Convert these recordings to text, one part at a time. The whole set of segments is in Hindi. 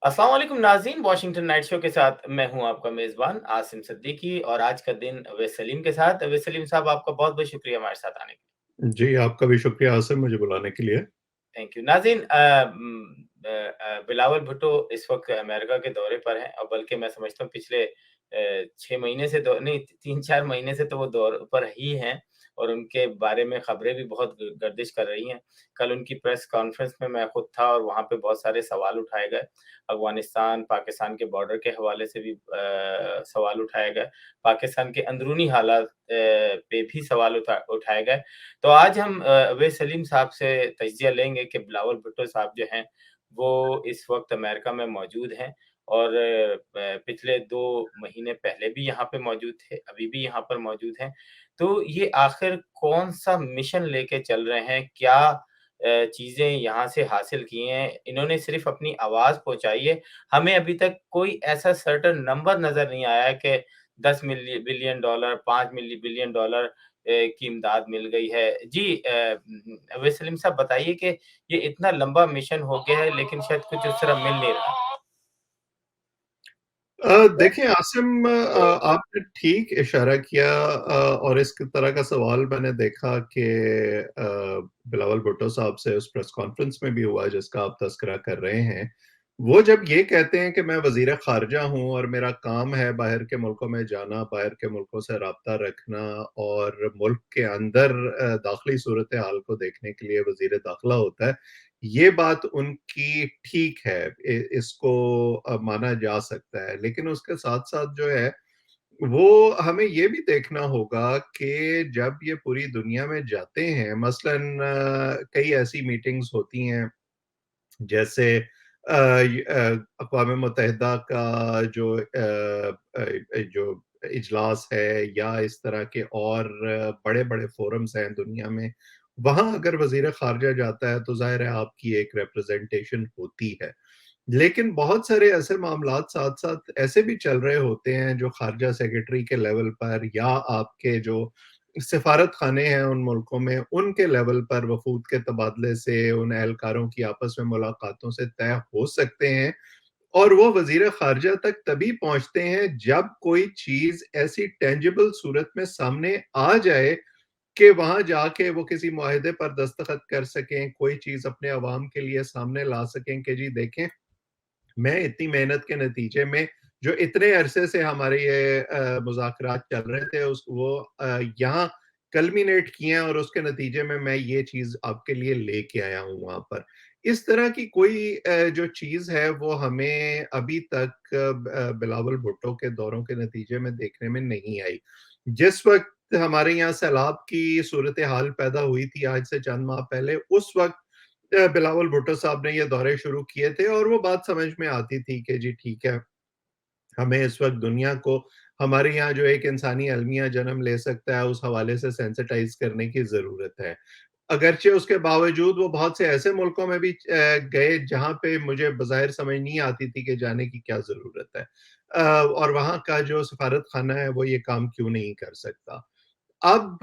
अस्सलाम वालेकुम नाज़रीन, वॉशिंगटन नाइट शो के साथ मैं हूँ आपका मेज़बान आसिम सिद्दीकी और आज का दिन अवैस सलीम के साथ। अवैस सलीम साहब आपका बहुत-बहुत शुक्रिया हमारे साथ आने के लिए। जी, आपका भी शुक्रिया आसिम मुझे बुलाने के लिए। Thank you. नाज़रीन बिलावल भुट्टो इस वक़्त अमेरिका के दौरे पर हैं और बल्कि मैं समझता हूँ पिछले 6 महीने से तो नहीं 3-4 महीने से तो वो दौरे पर ही हैं और उनके बारे में खबरें भी बहुत गर्दिश कर रही हैं। कल उनकी प्रेस कॉन्फ्रेंस में मैं खुद था और वहाँ पे बहुत सारे सवाल उठाए गए। अफ़गानिस्तान, पाकिस्तान के बॉर्डर के हवाले से भी सवाल उठाए गए। पाकिस्तान के अंदरूनी हालात पे भी सवाल उठाए गए। तो आज हम अवैस सलीम साहब से तजिया लेंगे कि बिलावल भुट्टो साहब जो हैं, वो इस वक़्त अमेरिका में मौजूद हैं और पिछले 2 महीने पहले भी यहाँ पे मौजूद थे, अभी भी यहाँ पर मौजूद हैं। तो ये आखिर कौन-सा मिशन लेके चल रहे हैं? क्या चीज़ें यहाँ से हासिल की हैं? इन्होंने सिर्फ़ अपनी आवाज़ पहुँचाई है, हमें अभी तक कोई ऐसा सर्टेन नंबर नज़र नहीं आया है कि 10 बिलियन डॉलर, 5 बिलियन डॉलर की इमदाद मिल गई है। जी अवैस सलीम साहब बताइए कि ये इतना लंबा मिशन हो गया है लेकिन शायद कुछ उस तरह मिल नहीं रहा। देखिए आसिम, आपने ठीक इशारा किया, और इस तरह का सवाल मैंने देखा कि बिलावल भुट्टो साहब से उस प्रेस कॉन्फ्रेंस में भी हुआ जिसका आप तज़किरा कर रहे हैं। वो जब ये कहते हैं कि मैं वज़ीर ख़ारिजा हूँ और मेरा काम है बाहर के मुल्कों में जाना, बाहर के मुल्कों से राब्ता रखना और मुल्क के अंदर दाख़िली सूरत-ए-हाल को देखने के लिए वज़ीर दाख़िला होता है। ये बात उनकी ठीक है, इसको माना जा सकता है। लेकिन उसके साथ-साथ जो है, वो हमें ये भी देखना होगा कि जब ये पूरी दुनिया में जाते हैं, मसलन कई ऐसी मीटिंग्स होती हैं, जैसे अक़वाम मुत्तहिदा का जो इजलास है या इस तरह के और बड़े-बड़े फ़ोरम्स हैं दुनिया में, वहाँ अगर वज़ीर ख़ारिजा जाता है तो ज़ाहिर है आपकी एक रिप्रेज़ेंटेशन होती है। लेकिन बहुत सारे ऐसे मामलात साथ-साथ ऐसे भी चल रहे होते हैं जो ख़ारिजा सेक्रेटरी के लेवल पर या आपके जो सिफ़ारत खाने हैं उन मुल्कों में, उनके लेवल पर वफ़ूद के तबादले से उन एहलकारों की आपस में मुलाकातों से तय हो सकते हैं और वो वज़ीर ख़ारिजा तक तभी पहुँचते हैं जब कोई चीज़ ऐसी टेंजिबल सूरत में सामने आ जाए कि वहाँ जाके वो किसी मुआहदे पर दस्तखत कर सकें, कोई चीज़ अपने अवाम के लिए सामने ला सकें कि जी देखें, मैं इतनी मेहनत के नतीजे में जो इतने अरसे से हमारे ये मुज़ाकरात चल रहे थे उस वो यहाँ कल्मिनेट किए हैं और उसके नतीजे में मैं ये चीज़ आपके लिए लेके आया हूँ वहाँ पर। इस तरह की कोई जो चीज़ है वो हमें अभी तक बिलावल भुट्टो के दौरों के नतीजे में देखने में नहीं आई। जिस वक़्त हमारे यहाँ सैलाब की सूरत-ए-हाल पैदा हुई थी आज से चंद माह पहले, उस वक़्त बिलावल भुट्टो साहब ने ये दौरे शुरू किए थे और वो बात समझ में आती थी कि जी ठीक है, हमें इस वक़्त दुनिया को हमारे यहाँ जो एक इंसानी अलमिया जन्म ले सकता है, उस हवाले से सेंसिटाइज़ करने की ज़रूरत है। अगरचे उसके बावजूद वो बहुत से ऐसे मुल्कों में भी गए जहाँ पे मुझे बज़ाहिर समझ नहीं आती थी कि जाने की क्या ज़रूरत है। और वहाँ का जो सफ़ारत खाना है वो ये काम क्यों नहीं कर सकता। अब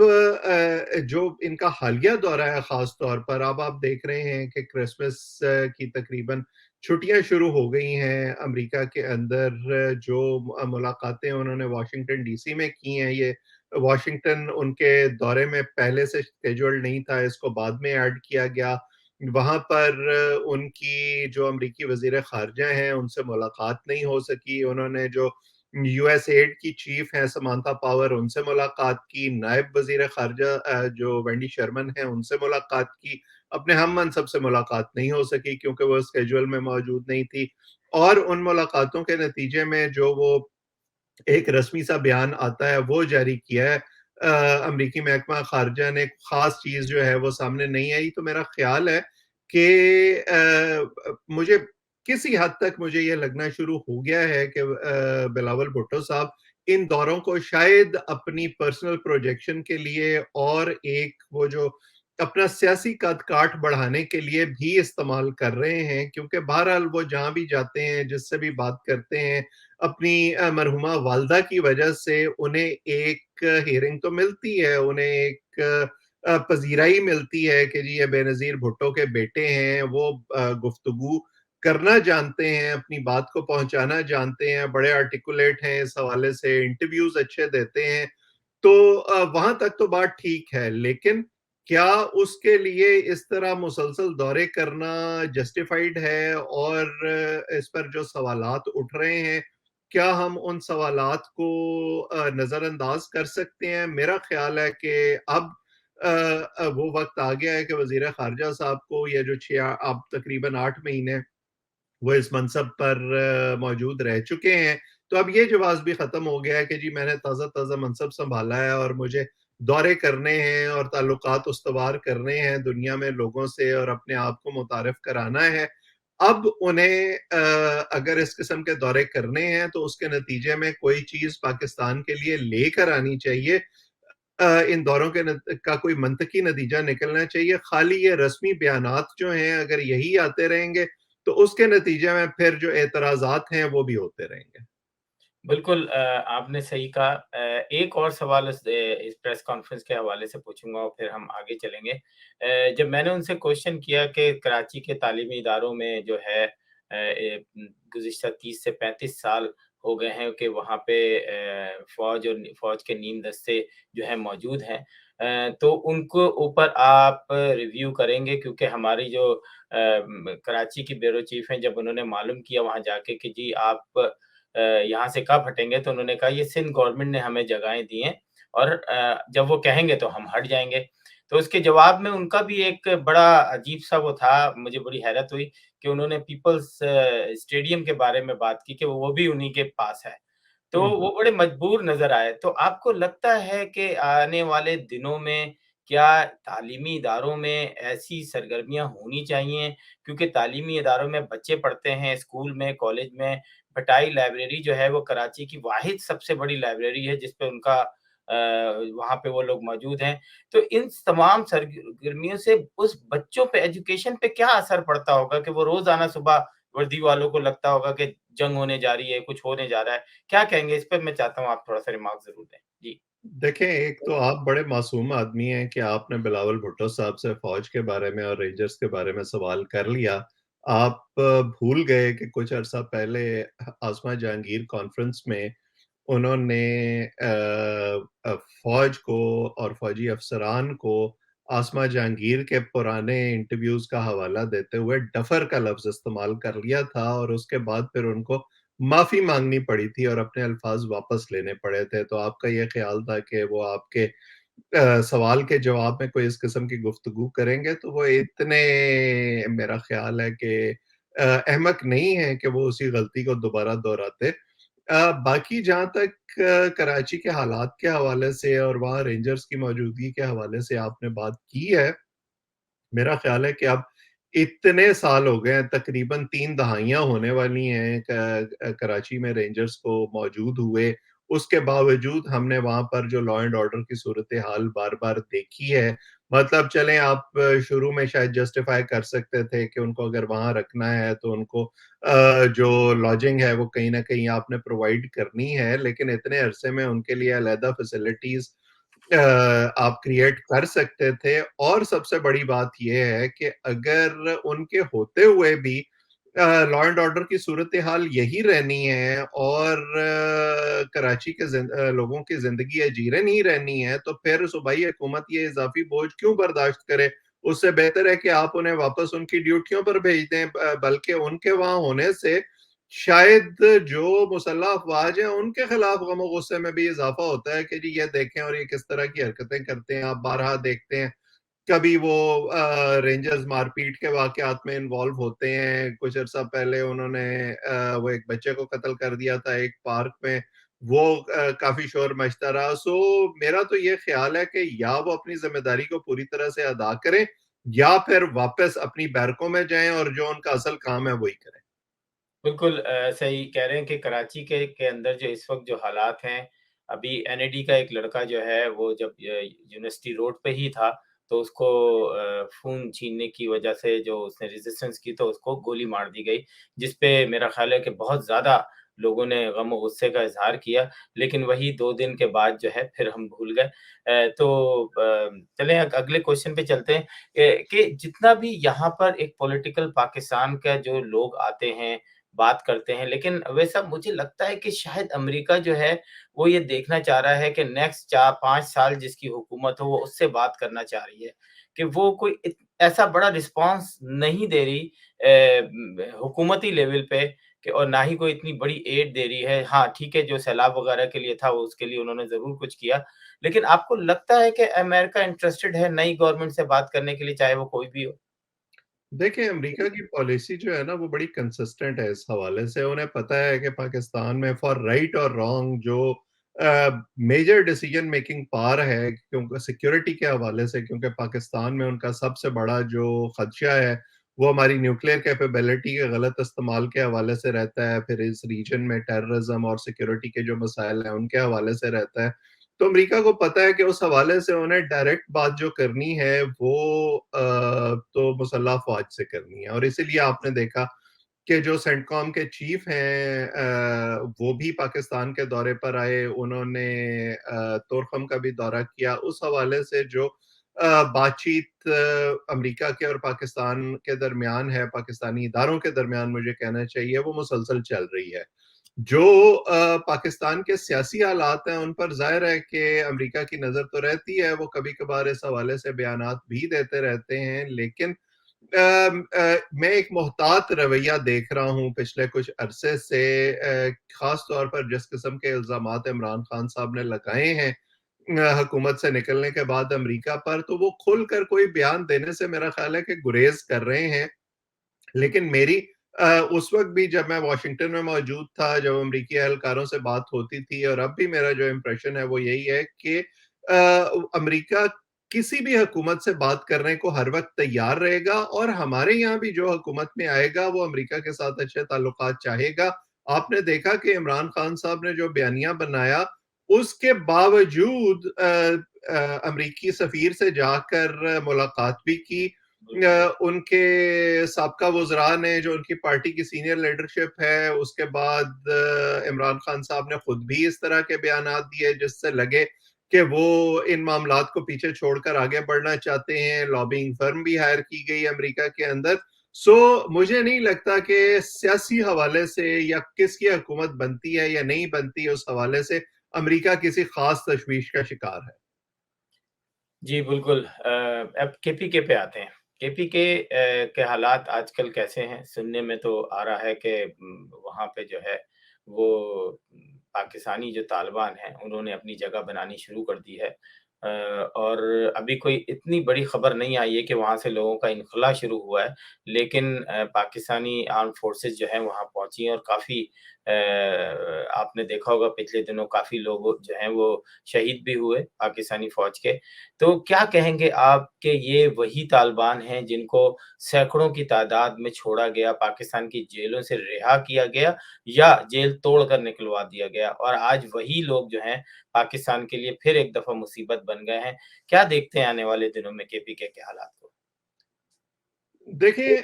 जो इनका हालिया दौरा है ख़ास तौर पर, अब आप देख रहे हैं कि क्रिसमस की तकरीबन छुट्टियाँ शुरू हो गई हैं अमेरिका के अंदर। जो मुलाकातें उन्होंने वाशिंगटन डीसी में की हैं, ये वाशिंगटन उनके दौरे में पहले से शेड्यूल्ड नहीं था, इसको बाद में ऐड किया गया। वहाँ पर उनकी जो अमेरिकी वज़ीर ख़ारिजा हैं, उनसे मुलाकात नहीं हो सकी। उन्होंने जो यूएसएड की चीफ हैं समांथा पावर, उनसे मुलाकात की, नायब वज़ीर ख़ारिजा जो वेंडी शर्मन हैं, उनसे मुलाकात की। अपने हम मनसब से मुलाकात नहीं हो सकी क्योंकि वो स्केड्यूल में मौजूद नहीं थी और उन मुलाकातों के नतीजे में जो वो एक रस्मी सा बयान आता है, वो जारी किया है अमरीकी महकमा ख़ारिजा ने, ख़ास चीज़ जो है वो सामने नहीं आई। तो मेरा ख़्याल है कि मुझे किसी हद तक मुझे ये लगना शुरू हो गया है कि बिलावल भुट्टो साहब इन दौरों को शायद अपनी पर्सनल प्रोजेक्शन के लिए और एक वो जो अपना सियासी कद-काठ बढ़ाने के लिए भी इस्तेमाल कर रहे हैं, क्योंकि बहरहाल वो जहाँ भी जाते हैं, जिससे भी बात करते हैं, अपनी मरहुमा वालिदा की वजह से उन्हें एक हियरिंग तो मिलती है, उन्हें एक पज़ीराई मिलती है कि जी ये बेनज़ीर भुट्टो के बेटे हैं। वो गुफ्तगू करना जानते हैं, अपनी बात को पहुँचाना जानते हैं, बड़े आर्टिकुलेट हैं इस हवाले से, इंटरव्यूज़ अच्छे देते हैं, तो वहाँ तक तो बात ठीक है। लेकिन क्या उसके लिए इस तरह मुसलसल दौरे करना जस्टिफाइड है? और इस पर जो सवालात उठ रहे हैं, क्या हम उन सवालात को नज़रअंदाज कर सकते हैं? मेरा ख़्याल है कि अब वो वक़्त आ गया है कि वज़ीर ख़ारिजा साहब को ये जो 6 अब तकरीबन 8 महीने वो इस मनसब पर मौजूद रह चुके हैं। तो अब ये जवाब भी ख़त्म हो गया है कि जी मैंने ताज़ा-ताज़ा मनसब सँभाला है और मुझे दौरे करने हैं और ताल्लुकात उस्तवार करने हैं दुनिया में लोगों से और अपने आप को मुतारिफ कराना है। अब उन्हें अगर इस किस्म के दौरे करने हैं तो उसके नतीजे में कोई चीज़ पाकिस्तान के लिए लेकर आनी चाहिए। इन दौरों के का कोई मंतकी नतीजा निकलना चाहिए। खाली ये रस्मी बयानात जो हैं अगर यही आते रहेंगे तो उसके नतीजे में फिर जो एतराज़ात हैं वो भी होते रहेंगे। बिल्कुल आपने सही कहा। एक और सवाल इस प्रेस कॉन्फ्रेंस के हवाले से पूछूँगा और फिर हम आगे चलेंगे। जब मैंने उनसे क्वेश्चन किया कि कराची के तालीमी इदारों में जो है गुज़िश्ता 30 से 35 साल हो गए हैं कि वहाँ पे फ़ौज के नीम दस्ते जो हैं मौजूद हैं। तो उनको ऊपर आप रिव्यू करेंगे क्योंकि हमारी जो कराची की ब्यूरो चीफ़ हैं, जब उन्होंने मालूम किया वहाँ जाके कि जी आप यहाँ से कब हटेंगे? तो उन्होंने कहा ये सिंध गवर्नमेंट ने हमें जगहें दी हैं और जब वो कहेंगे तो हम हट जाएँगे। तो उसके जवाब में उनका भी एक बड़ा अजीब-सा वो था, मुझे बड़ी हैरत हुई कि उन्होंने पीपल्स स्टेडियम के बारे में बात की कि वो भी उन्हीं के पास है। तो हुँ। वो बड़े मजबूर नज़र आए। तो आपको लगता है कि आने वाले दिनों में क्या तालीमी इदारों में ऐसी सरगर्मियाँ होनी चाहिए? क्योंकि तालीमी इदारों में बच्चे पढ़ते हैं, स्कूल में, कॉलेज में। भटाई लाइब्रेरी जो है वो कराची की वाहिद सबसे बड़ी लाइब्रेरी है जिस पे उनका वहाँ पे वो लोग मौजूद हैं। तो इन तमाम सरगर्मियों से उस बच्चों पे एजुकेशन पे क्या असर पड़ता होगा कि वो रोज़ाना सुबह वर्दी वालों को लगता होगा कि जंग होने जा रही है, कुछ होने जा रहा है। क्या कहेंगे इस पे? मैं चाहता हूँ आप थोड़ा-सा रिमार्क ज़रूर दें। जी। देखें, एक तो आप बड़े मासूम आदमी हैं कि आपने बिलावल भुट्टो साहब से फ़ौज के बारे में और रेंजर्स के बारे में सवाल कर लिया। आप भूल गए कि कुछ अरसा पहले आसमा जहांगीर कॉन्फ्रेंस में उन्होंने फ़ौज को और फ़ौजी अफ़सरान को आसमा जहांगीर के पुराने इंटरव्यूज़ का हवाला देते हुए डफ़र का लफ़्ज़ इस्तेमाल कर लिया था और उसके बाद फिर उनको माफ़ी माँगनी पड़ी थी और अपने अल्फ़ाज़ वापस लेने पड़े थे। तो आपका ये ख़्याल था कि वो आपके सवाल के जवाब में कोई इस किस्म की गुफ्तगू करेंगे, तो वो इतने मेरा ख़्याल है कि अहमक नहीं है कि वो उसी गलती को दोबारा दोहराते। बाकी जहाँ तक कराची के हालात के हवाले से और वहाँ रेंजर्स की मौजूदगी के हवाले से आपने बात की है, मेरा ख़्याल है कि अब इतने साल हो गए हैं, तकरीबन 3 दहाइयाँ होने वाली हैं कराची में रेंजर्स को मौजूद हुए। उसके बावजूद हमने वहाँ पर जो लॉ एंड ऑर्डर की सूरत-ए-हाल बार-बार देखी है, मतलब चलें आप शुरू में शायद जस्टिफ़ाई कर सकते थे कि उनको अगर वहाँ रखना है तो उनको जो लॉजिंग है वो कहीं न कहीं आपने प्रोवाइड करनी है, लेकिन इतने अरसे में उनके लिए अलहदा फैसिलिटीज़ आप क्रिएट कर सकते थे और सबसे बड़ी बात ये है कि अगर उनके होते हुए भी लॉ एंड ऑर्डर की सूरत-ए-हाल यही रहनी है और कराची के लोगों की ज़िंदगी अजीरन ही रहनी है, तो फिर सूबाई हुकूमत ये इज़ाफ़ी बोझ क्यों बर्दाश्त करे? उससे बेहतर है कि आप उन्हें वापस उनकी ड्यूटियों पर भेज दें बल्कि उनके वहाँ होने से शायद जो मुसल्लह अफ़वाज हैं, उनके खिलाफ गम-ओ-गुस्से में भी इज़ाफ़ा होता है कि जी ये देखें और ये किस तरह की हरकतें करते हैं। आप बारहा देखते हैं, कभी वो रेंजर्स मारपीट के वाक़यात में इन्वॉल्व होते हैं। कुछ अरसा पहले उन्होंने वो एक बच्चे को कत्ल कर दिया था एक पार्क में, वो काफ़ी शोर मचता रहा। सो मेरा तो ये ख़्याल है कि या वो अपनी ज़िम्मेदारी को पूरी तरह से अदा करें या फिर वापस अपनी बैरकों में जाएँ और जो उनका असल काम है, वही करें। बिल्कुल सही कह रहे हैं कि कराची के अंदर जो इस वक़्त जो हालात हैं, अभी एनएडी का एक लड़का जो है वो जब यूनिवर्सिटी रोड पे ही था, तो उसको खून छीनने की वजह से जो उसने रेज़िस्टेंस की तो उसको गोली मार दी गई, जिस पे मेरा ख़्याल है कि बहुत ज़्यादा लोगों ने गम और गुस्से का इज़हार किया, लेकिन वही 2 दिन के बाद जो है फिर हम भूल गए। चलें अगले क्वेश्चन पे चलते हैं कि जितना भी यहाँ पर एक पॉलिटिकल पाकिस्तान का जो लोग आते हैं, बात करते हैं, लेकिन वैसा मुझे लगता है कि शायद अमेरिका जो है, वो ये देखना चाह रहा है कि नेक्स्ट 4-5 साल जिसकी हुकूमत हो, वो उससे बात करना चाह रही है, कि वो कोई ऐसा बड़ा रिस्पॉन्स नहीं दे रही हुकूमती लेवल पे कि और ना ही कोई इतनी बड़ी एड दे रही है। हाँ, ठीक है, जो सैलाब वगैरह के लिए था, वो उसके लिए उन्होंने ज़रूर कुछ किया। लेकिन आपको लगता है कि अमेरिका इंटरेस्टेड है नई गवर्नमेंट से बात करने के लिए, चाहे वो कोई भी हो? देखिए, अमेरिका की पॉलिसी जो है ना, वो बड़ी कंसिस्टेंट है इस हवाले से। उन्हें पता है कि पाकिस्तान में फॉर राइट और रॉन्ग जो मेजर डिसीजन मेकिंग पावर है, क्योंकि सिक्योरिटी के हवाले से, क्योंकि पाकिस्तान में उनका सबसे बड़ा जो खदशा है, वो हमारी न्यूक्लियर कैपेबिलिटी के गलत इस्तेमाल के हवाले से रहता है, फिर इस रीजन में टेररिज्म और सिक्योरिटी के जो मसाइल हैं, उनके हवाले से रहता है। तो अमेरिका को पता है कि उस हवाले से उन्हें डायरेक्ट बात जो करनी है वो तो मुसल्लह अफ़वाज से करनी है, और इसीलिए आपने देखा कि जो सेंटकॉम के चीफ हैं वो भी पाकिस्तान के दौरे पर आए, उन्होंने तोरखम का भी दौरा किया। उस हवाले से जो बातचीत अमेरिका के और पाकिस्तान के दरमियान है, पाकिस्तानी इदारों के दरमियान मुझे कहना चाहिए, वो मुसलसल चल रही है। जो पाकिस्तान के सियासी हालात हैं, उन पर ज़ाहिर है कि अमेरिका की नज़र तो रहती है, वो कभी-कभार इस हवाले से बयानात भी देते रहते हैं, लेकिन मैं एक मोहतात रवैया देख रहा हूँ पिछले कुछ अरसे से, ख़ास तौर पर जिस किस्म के इल्ज़ामात इमरान खान साहब ने लगाए हैं हुकूमत से निकलने के बाद अमेरिका पर, तो वो खुलकर कोई बयान देने से मेरा ख़्याल है कि गुरेज़ कर रहे हैं। लेकिन मेरी उस वक़्त भी जब मैं वाशिंगटन में मौजूद था, जब अमरीकी एहलकारों से बात होती थी, और अब भी मेरा जो इम्प्रेशन है वो यही है कि अमरीका किसी भी हुकूमत से बात करने को हर वक़्त तैयार रहेगा, और हमारे यहाँ भी जो हुकूमत में आएगा वो अमरीका के साथ अच्छे ताल्लुकात चाहेगा। आपने देखा कि इमरान खान साहब ने जो बयानिया बनाया, उसके बावजूद अमरीकी सफ़ीर से जाकर मुलाकात भी की। बिल्कुल। उनके साबका वज़रा ने, जो उनकी पार्टी की सीनियर लीडरशिप है, उसके बाद इमरान खान साहब ने खुद भी इस तरह के बयानात दिए जिससे लगे कि वो इन मामलात को पीछे छोड़कर आगे बढ़ना चाहते हैं। लॉबिंग फर्म भी हायर की गई अमेरिका के अंदर। मुझे नहीं लगता कि सियासी हवाले से या किसकी हुकूमत बनती है या नहीं बनती, उस हवाले से अमेरिका किसी खास तशवीश का शिकार है। जी, बिल्कुल। अब केपीके पे आते हैं। केपीके के हालात आजकल कैसे हैं? सुनने में तो आ रहा है कि वहाँ पे जो है वो पाकिस्तानी जो तालिबान हैं, उन्होंने अपनी जगह बनानी शुरू कर दी है। और अभी कोई इतनी बड़ी खबर नहीं आई है कि वहाँ से लोगों का इनख़ला शुरू हुआ है। लेकिन पाकिस्तानी आर्म्ड फ़ोर्सेस जो हैं वहाँ पहुँची हैं और काफ़ी आपने देखा होगा पिछले दिनों काफ़ी लोग जो हैं वो शहीद भी हुए पाकिस्तानी फ़ौज के। तो क्या कहेंगे आप कि ये वही तालिबान हैं जिनको सैकड़ों की तादाद में छोड़ा गया, पाकिस्तान की जेलों से रिहा किया गया या जेल तोड़कर निकलवा दिया गया और आज वही लोग जो हैं पाकिस्तान के लिए फिर एक दफ़ा मुसीबत बन गए हैं। क्या देखते हैं आने वाले दिनों में केपीके के हालात को? देखिए,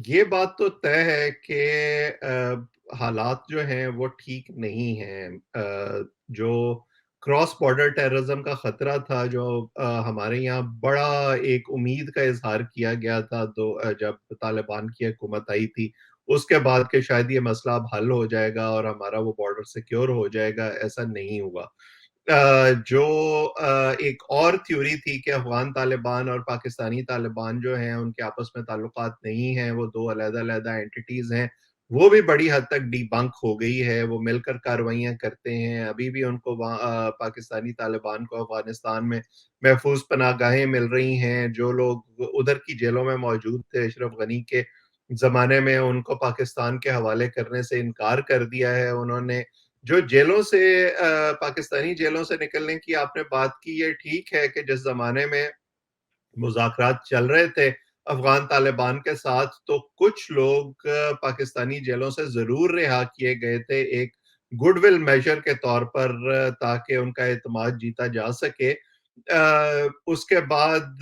ये बात तो तय है कि हालात जो हैं वो ठीक नहीं हैं। जो क्रॉस बॉर्डर टेररिज्म का खतरा था, जो हमारे यहाँ बड़ा एक उम्मीद का इज़हार किया गया था, जब तालिबान की हुकूमत आई थी, उसके बाद कि शायद ये मसला अब हल हो जाएगा और हमारा वो बॉर्डर सिक्योर हो जाएगा, ऐसा नहीं हुआ। जो एक और थ्योरी थी कि अफ़गान तालिबान और पाकिस्तानी तालिबान जो हैं, उनके आपस में ताल्लुकात नहीं हैं, वो 2 अलग-अलग एंटिटीज़ हैं, वो भी बड़ी हद तक डिबंक हो गई है। वो मिलकर कार्रवाइयाँ करते हैं, अभी भी उनको वहाँ पाकिस्तानी तालिबान को अफ़गानिस्तान में महफूज़ पनाहगाहें मिल रही हैं। जो लोग उधर की जेलों में मौजूद थे, अशरफ गनी के ज़माने में, उनको पाकिस्तान के हवाले करने से इनकार कर दिया है उन्होंने। जो जेलों से पाकिस्तानी जेलों से निकलने की आपने बात की, ये ठीक है कि जिस ज़माने में मुज़ाकरात चल रहे थे अफ़गान तालिबान के साथ, तो कुछ लोग पाकिस्तानी जेलों से ज़रूर रिहा किए गए थे, एक गुडविल मेजर के तौर पर, ताकि उनका एतमाद जीता जा सके। उसके बाद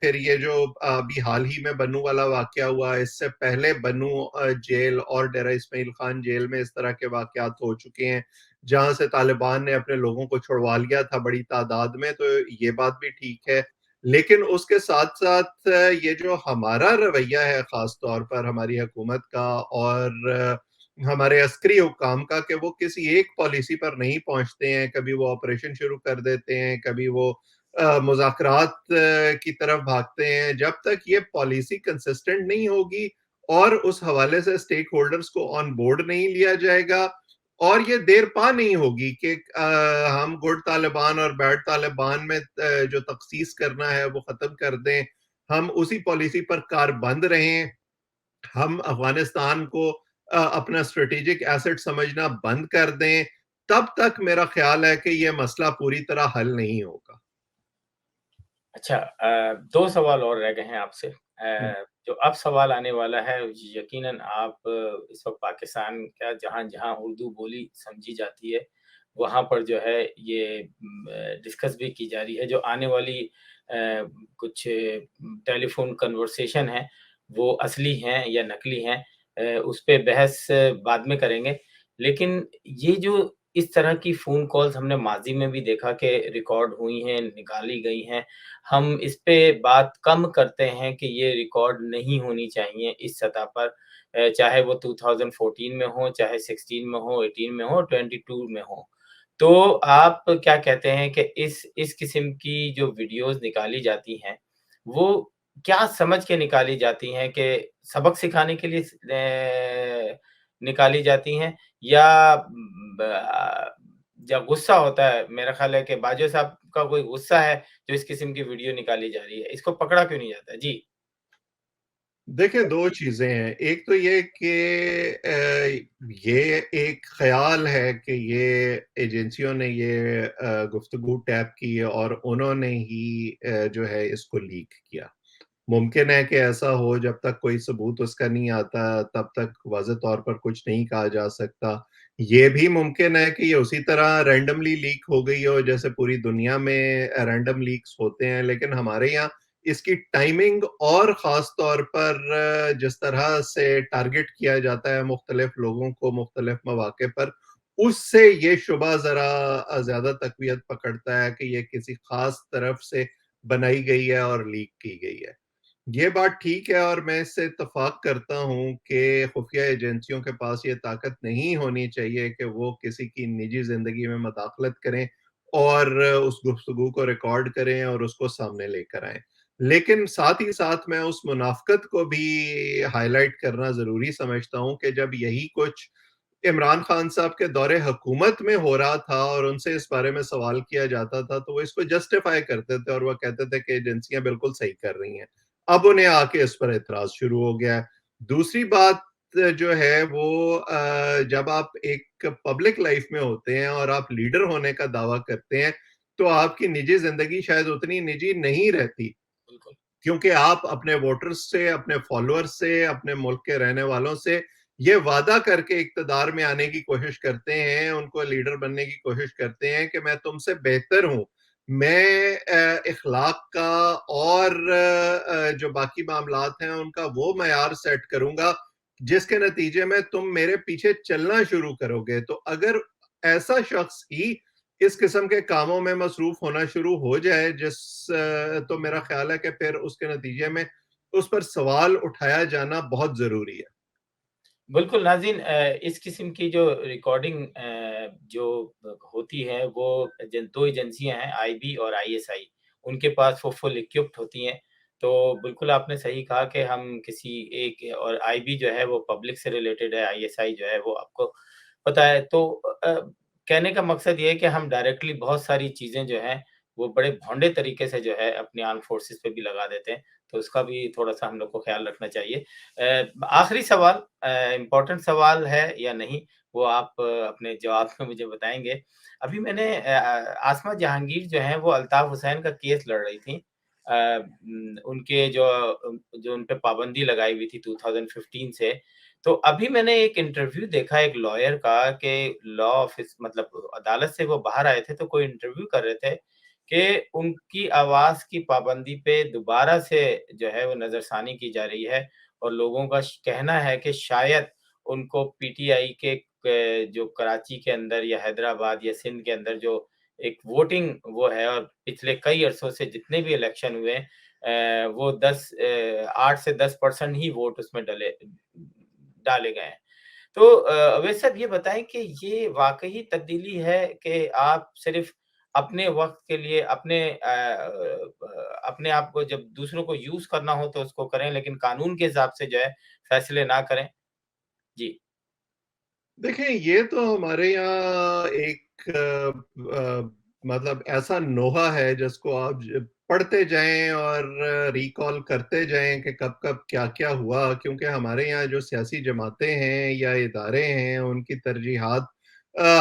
फिर ये जो अभी हाल ही में बनू वाला वाकया हुआ, इससे पहले बनू जेल और डेरा इस्माइल खान जेल में इस तरह के वाकयात हो चुके हैं, जहां से तालिबान ने अपने लोगों को छुड़वा लिया था बड़ी तादाद में। तो ये बात भी ठीक है, लेकिन उसके साथ साथ ये जो हमारा रवैया है, खास तौर पर हमारी हुकूमत का और हमारे अस्करी हुक्काम का, कि वो किसी एक पॉलिसी पर नहीं पहुंचते हैं। कभी वो ऑपरेशन शुरू कर देते हैं, कभी वो मुज़ाकरात की तरफ भागते हैं। जब तक ये पॉलिसी कंसिस्टेंट नहीं होगी और उस हवाले से स्टेक होल्डर्स को ऑन बोर्ड नहीं लिया जाएगा, और ये देर पा नहीं होगी कि हम गुड तालिबान और बैड तालिबान में जो तखसीस करना है वो खत्म कर दें, हम उसी पॉलिसी पर कारबंद रहें, हम अफगानिस्तान को अपना स्ट्रेटेजिक एसेट समझना बंद कर दें, तब तक मेरा ख्याल है कि ये मसला पूरी तरह हल नहीं होगा। अच्छा, 2 सवाल और रह गए हैं आपसे। हम्म। जो अब सवाल आने वाला है, यकीनन आप इस वक़्त पाकिस्तान का जहाँ-जहाँ उर्दू बोली समझी जाती है, वहाँ पर जो है ये डिस्कस भी की जा रही है। जो आने वाली कुछ टेलीफ़ोन कन्वर्सेशन है, वो असली हैं या नकली हैं, उस पे बहस बाद में करेंगे। लेकिन ये जो इस तरह की फ़ोन कॉल्स हमने माज़ी में भी देखा कि रिकॉर्ड हुई हैं, निकाली गई हैं। हम इस पे बात कम करते हैं कि ये रिकॉर्ड नहीं होनी चाहिए इस सतह पर, चाहे वो 2014 में हो, चाहे 16 में हो, 18 में हो, 22 में हो। तो आप क्या कहते हैं कि इस किस्म की जो वीडियोज़ निकाली जाती हैं, वो क्या समझ के निकाली जाती हैं कि सबक सिखाने के लिए निकाली जाती हैं, या जब गुस्सा होता है, मेरा ख़्याल है कि बाजवा साहब का कोई गुस्सा है, जो इस किस्म की वीडियो निकाली जा रही है, इसको पकड़ा क्यों नहीं जाता? जी। देखिए, 2 चीज़ें हैं। एक तो ये कि ये एक ख़्याल है कि ये एजेंसियों ने ये गुफ्तगू टैप की और उन्होंने ही जो है इसको लीक किया। मुमकिन है कि ऐसा हो, जब तक कोई सबूत उसका नहीं आता, तब तक वाज़ह तौर पर कुछ नहीं कहा जा सकता। ये भी मुमकिन है कि ये उसी तरह रैंडमली लीक हो गई हो, जैसे पूरी दुनिया में रैंडम लीक्स होते हैं, लेकिन हमारे यहाँ इसकी टाइमिंग और ख़ास तौर पर जिस तरह से टारगेट किया जाता है मुख्तलिफ लोगों को मुख्तलिफ मौक़े पर, उससे ये शुबा ज़रा ज़्यादा तक़वियत पकड़ता है कि ये किसी ख़ास तरफ से बनाई गई है और लीक की गई है। ये बात ठीक है, और मैं इससे इत्तेफ़ाक करता हूँ कि खुफ़िया एजेंसियों के पास ये ताकत नहीं होनी चाहिए कि वो किसी की निजी ज़िंदगी में मदाख़लत करें और उस गुफ्तगू को रिकॉर्ड करें और उसको सामने लेकर आएँ। लेकिन साथ ही साथ मैं उस मुनाफ़िक़त को भी हाइलाइट करना ज़रूरी समझता हूँ कि जब यही कुछ इमरान खान साहब के दौरे हुकूमत में हो रहा था और उनसे इस बारे में सवाल किया जाता था, तो वो इसको जस्टिफ़ाई करते थे और वो कहते थे कि एजेंसियाँ बिल्कुल सही कर रही हैं। अब उन्हें आके इस पर एतराज़ शुरू हो गया है। दूसरी बात जो है वो जब आप एक पब्लिक लाइफ़ में होते हैं और आप लीडर होने का दावा करते हैं, तो आपकी निजी ज़िंदगी शायद उतनी निजी नहीं रहती। बिल्कुल। क्योंकि आप अपने वोटर्स से, अपने फॉलोअर्स से, अपने मुल्क के रहने वालों से ये वादा करके इक़्तिदार में आने की कोशिश करते हैं, उनको लीडर बनने की कोशिश करते हैं कि मैं तुमसे बेहतर हूँ। मैं इख़्लाक़ का और जो बाकी मामलात हैं उनका वो मयार सेट करूँगा, जिसके नतीजे में तुम मेरे पीछे चलना शुरू करोगे। तो अगर ऐसा शख्स ही इस किस्म के कामों में मसरूफ होना शुरू हो जाए, तो मेरा ख्याल है कि फिर उसके नतीजे में उस पर सवाल उठाया जाना बहुत ज़रूरी है। बिल्कुल नाज़रीन, इस किस्म की जो रिकॉर्डिंग जो होती है, वो 2 एजेंसियाँ हैं, आईबी और आईएसआई, उनके पास वो फुल इक्विप्ड होती हैं। तो बिल्कुल आपने सही कहा कि हम किसी एक, और आईबी जो है वो पब्लिक से रिलेटेड है, आईएसआई जो है वो आपको पता है। तो कहने का मकसद ये है कि हम डायरेक्टली बहुत सारी चीज़ें जो हैं, वो बड़े भोंडे तरीके से जो है अपनी आर्म्ड फोर्सेस पे भी लगा देते हैं, तो उसका भी थोड़ा-सा हम लोग को ख़्याल रखना चाहिए। आखिरी सवाल, इम्पोर्टेंट सवाल है या नहीं, वो आप अपने जवाब में मुझे बताएँगे। अभी मैंने आसमा जहांगीर जो हैं, वो अल्ताफ़ हुसैन का केस लड़ रही थीं। उनके जो उन पे पाबंदी लगाई हुई थी 2015 से। तो अभी मैंने एक इंटरव्यू देखा एक लॉयर का कि लॉ ऑफ़िस, मतलब अदालत से वो बाहर आए थे, तो कोई इंटरव्यू कर रहे थे कि उनकी आवाज़ की पाबंदी पे दोबारा से जो है वो नज़रसानी की जा रही है और लोगों का श कहना है कि शायद उनको पीटीआई के क जो कराची के अंदर या हैदराबाद या सिंध के अंदर जो एक वोटिंग वो है और पिछले कई अरसों से जितने भी इलेक्शन हुए वो 8 से 10% ही वोट उसमें डाले गए हैं। तो अवैध साहब ये बताएँ कि ये वाक़ई तब्दीली है कि आप सिर्फ़ अपने वक़्त के लिए अपने आप को जब दूसरों को यूज़ करना हो तो उसको करें, लेकिन कानून के हिसाब से जो है फ़ैसले ना करें? जी। देखें, ये तो हमारे यहाँ एक मतलब ऐसा नोहा है जिसको आप पढ़ते जाएं और रिकॉल करते जाएं कि कब-कब क्या-क्या हुआ, क्योंकि हमारे यहाँ जो सियासी जमातें हैं या इदारे हैं, उनकी तरजीहात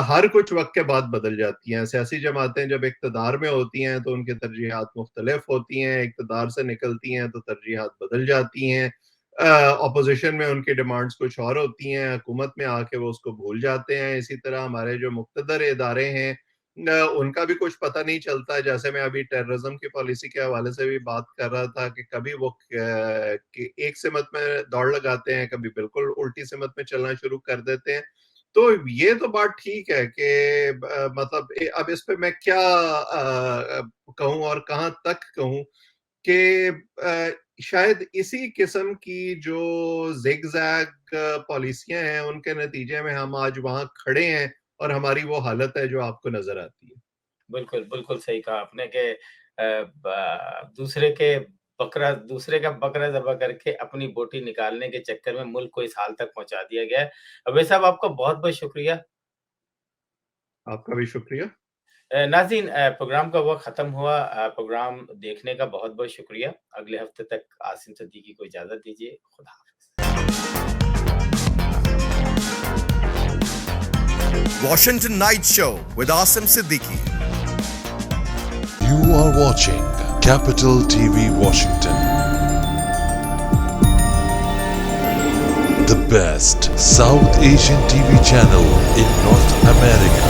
हर कुछ वक़्त के बाद बदल जाती हैं। सियासी जमातें जब इक़्तिदार में होती हैं, तो उनकी तरजीहात मुख्तलिफ होती हैं, इक़्तिदार से निकलती हैं, तो तरजीहात बदल जाती हैं। ऑपोज़िशन में उनकी डिमांड्स कुछ और होती हैं, हुकूमत में आके वो उसको भूल जाते हैं। इसी तरह हमारे जो मुक़्तदर इदारे हैं उनका भी कुछ पता नहीं चलता। जैसे मैं अभी टेररिज़्म की पॉलिसी के हवाले से भी बात कर रहा था कि कभी वो कि एक सिमत में दौड़ लगाते हैं, कभी बिल्कुल उल्टी सिमत में चलना शुरू कर देते हैं। तो ये तो बात ठीक है कि मतलब अब इस पे मैं क्या कहूँ और कहाँ तक कहूँ कि शायद इसी किस्म की जो ज़िग-ज़ैग पॉलिसियाँ हैं, उनके नतीजे में हम आज वहाँ खड़े हैं और हमारी वो हालत है जो आपको नज़र आती है। बिल्कुल, बिल्कुल सही कहा आपने कि दूसरे का बकरा ज़बह करके अपनी बोटी निकालने के चक्कर में मुल्क को इस हाल तक पहुँचा दिया गया है। अवैध साहब आपका बहुत-बहुत शुक्रिया। आपका भी शुक्रिया। नाज़रीन प्रोग्राम का वक़्त ख़त्म हुआ प्रोग्राम देखने का बहुत-बहुत शुक्रिया। अगले हफ़्ते तक आसिम सिद्दीकी को इजाज़त दीजिए। खुदा हाफ़िज़। Washington Night Show with Asim Siddiqui. You are watching Capital TV Washington. The best South Asian TV channel in North America.